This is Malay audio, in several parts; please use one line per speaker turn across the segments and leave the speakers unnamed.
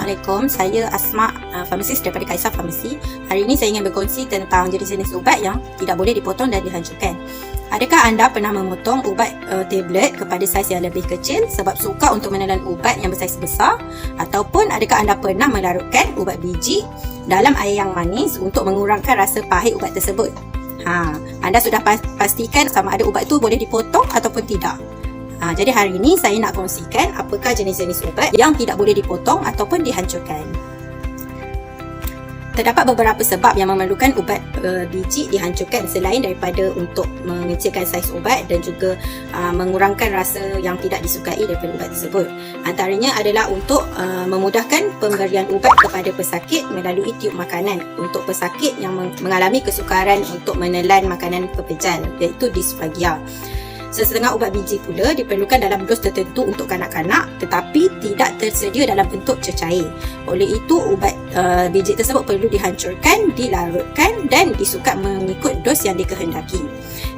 Assalamualaikum, saya Asma, farmasis daripada Kaisar Farmasi. Hari ini saya ingin berkongsi tentang jenis-jenis ubat yang tidak boleh dipotong dan dihancurkan. Adakah anda pernah memotong ubat tablet kepada saiz yang lebih kecil sebab suka untuk menelan ubat yang bersaiz besar? Ataupun adakah anda pernah melarutkan ubat biji dalam air yang manis untuk mengurangkan rasa pahit ubat tersebut? Anda sudah pastikan sama ada ubat tu boleh dipotong ataupun tidak? Jadi hari ini saya nak kongsikan apakah jenis-jenis ubat yang tidak boleh dipotong ataupun dihancurkan. Terdapat beberapa sebab yang memerlukan ubat biji dihancurkan selain daripada untuk mengecilkan saiz ubat dan juga mengurangkan rasa yang tidak disukai daripada ubat tersebut. Antaranya adalah untuk memudahkan pemberian ubat kepada pesakit melalui tiub makanan untuk pesakit yang mengalami kesukaran untuk menelan makanan pepejal, iaitu disfagia. Sesetengah ubat biji pula diperlukan dalam dos tertentu untuk kanak-kanak tetapi tidak tersedia dalam bentuk cecair. Oleh itu, ubat biji tersebut perlu dihancurkan, dilarutkan dan disukat mengikut dos yang dikehendaki.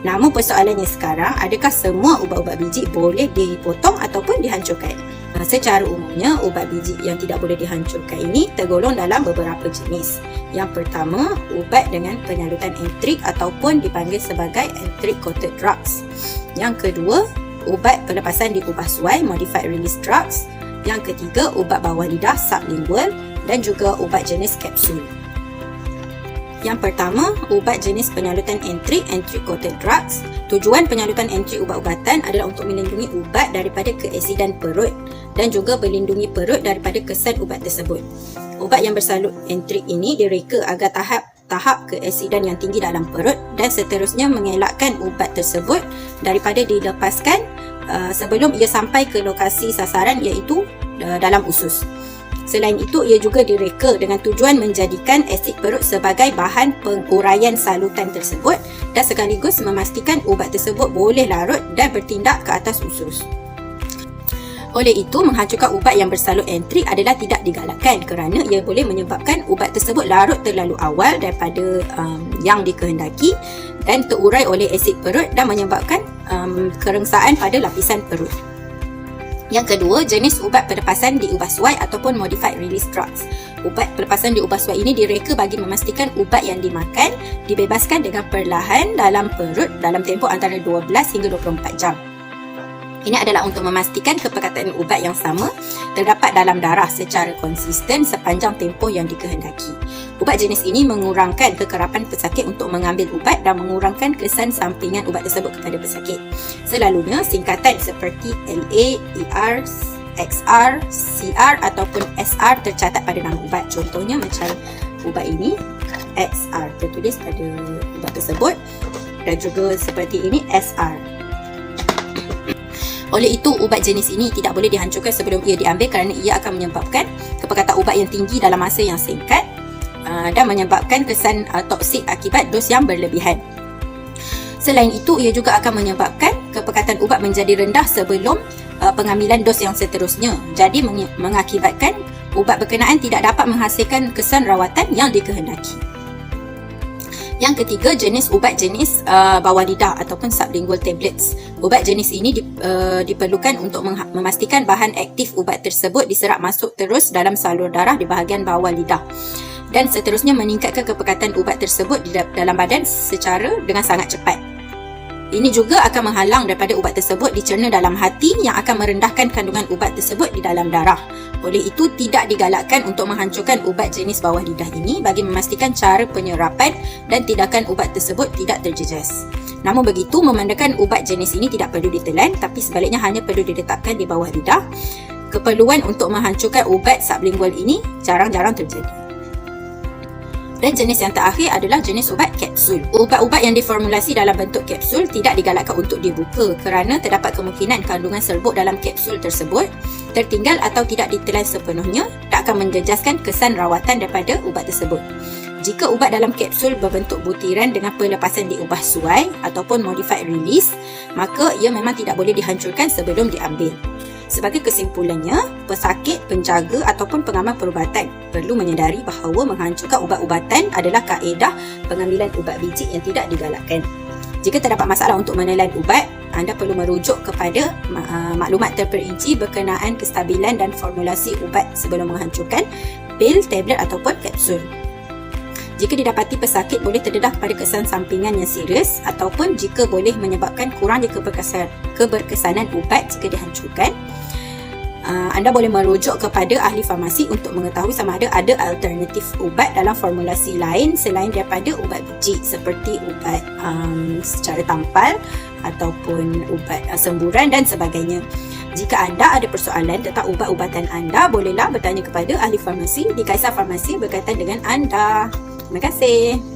Namun persoalannya sekarang, adakah semua ubat-ubat biji boleh dipotong ataupun dihancurkan? Secara umumnya, ubat biji yang tidak boleh dihancurkan ini tergolong dalam beberapa jenis. Yang pertama, ubat dengan penyalutan entrik ataupun dipanggil sebagai entrik coated drugs. Yang kedua, ubat pelepasan di ubah suai modified release drugs. Yang ketiga, ubat bawah lidah sublingual dan juga ubat jenis kapsul. Yang pertama, ubat jenis penyalutan entrik coated drugs. Tujuan penyalutan entrik ubat-ubatan adalah untuk melindungi ubat daripada keasidan perut dan juga melindungi perut daripada kesan ubat tersebut. Ubat yang bersalut entrik ini direka agar tahap keasidan yang tinggi dalam perut dan seterusnya mengelakkan ubat tersebut daripada dilepaskan sebelum ia sampai ke lokasi sasaran, iaitu dalam usus. Selain itu, ia juga direka dengan tujuan menjadikan asid perut sebagai bahan penguraian salutan tersebut dan sekaligus memastikan ubat tersebut boleh larut dan bertindak ke atas usus. Oleh itu, menghancurkan ubat yang bersalut entrik adalah tidak digalakkan kerana ia boleh menyebabkan ubat tersebut larut terlalu awal daripada yang dikehendaki dan terurai oleh asid perut dan menyebabkan kerengsaan pada lapisan perut. Yang kedua, jenis ubat pelepasan di ubah suai ataupun modified release drugs. Ubat pelepasan di ubah suai ini direka bagi memastikan ubat yang dimakan dibebaskan dengan perlahan dalam perut dalam tempoh antara 12 hingga 24 jam. Ini adalah untuk memastikan kepekatan ubat yang sama terdapat dalam darah secara konsisten sepanjang tempoh yang dikehendaki. Ubat jenis ini mengurangkan kekerapan pesakit untuk mengambil ubat dan mengurangkan kesan sampingan ubat tersebut kepada pesakit. Selalunya, singkatan seperti LA, ER, XR, CR ataupun SR tercatat pada nama ubat. Contohnya macam ubat ini, XR tertulis pada ubat tersebut dan juga seperti ini, SR. Oleh itu, ubat jenis ini tidak boleh dihancurkan sebelum ia diambil kerana ia akan menyebabkan kepekatan ubat yang tinggi dalam masa yang singkat dan menyebabkan kesan toksik akibat dos yang berlebihan. Selain itu, ia juga akan menyebabkan kepekatan ubat menjadi rendah sebelum pengambilan dos yang seterusnya. Jadi mengakibatkan ubat berkenaan tidak dapat menghasilkan kesan rawatan yang dikehendaki. Yang ketiga, jenis ubat jenis bawah lidah ataupun sublingual tablets. Ubat jenis ini diperlukan untuk memastikan bahan aktif ubat tersebut diserap masuk terus dalam salur darah di bahagian bawah lidah dan seterusnya meningkatkan kepekatan ubat tersebut di dalam badan dengan sangat cepat. Ini juga akan menghalang daripada ubat tersebut dicerna dalam hati yang akan merendahkan kandungan ubat tersebut di dalam darah. Oleh itu, tidak digalakkan untuk menghancurkan ubat jenis bawah lidah ini bagi memastikan cara penyerapan dan tindakan ubat tersebut tidak terjejas. Namun begitu, memandangkan ubat jenis ini tidak perlu ditelan tapi sebaliknya hanya perlu diletakkan di bawah lidah. Keperluan untuk menghancurkan ubat sublingual ini jarang-jarang terjadi. Dan jenis yang terakhir adalah jenis ubat kapsul. Ubat-ubat yang diformulasi dalam bentuk kapsul tidak digalakkan untuk dibuka kerana terdapat kemungkinan kandungan serbuk dalam kapsul tersebut tertinggal atau tidak ditelan sepenuhnya dan akan menjejaskan kesan rawatan daripada ubat tersebut. Jika ubat dalam kapsul berbentuk butiran dengan pelepasan di ubah suai ataupun modified release, maka ia memang tidak boleh dihancurkan sebelum diambil. Sebagai kesimpulannya, pesakit, penjaga ataupun pengamal perubatan perlu menyedari bahawa menghancurkan ubat-ubatan adalah kaedah pengambilan ubat biji yang tidak digalakkan. Jika terdapat masalah untuk menelan ubat, anda perlu merujuk kepada maklumat terperinci berkenaan kestabilan dan formulasi ubat sebelum menghancurkan pil, tablet ataupun kapsul. Jika didapati pesakit boleh terdedah pada kesan sampingan yang serius ataupun jika boleh menyebabkan kurangnya keberkesanan ubat jika dihancurkan, anda boleh merujuk kepada ahli farmasi untuk mengetahui sama ada alternatif ubat dalam formulasi lain selain daripada ubat biji seperti ubat secara tampal ataupun ubat semburan dan sebagainya. Jika anda ada persoalan tentang ubat-ubatan anda, bolehlah bertanya kepada ahli farmasi di Kaisar Farmasi berkaitan dengan anda. Terima kasih.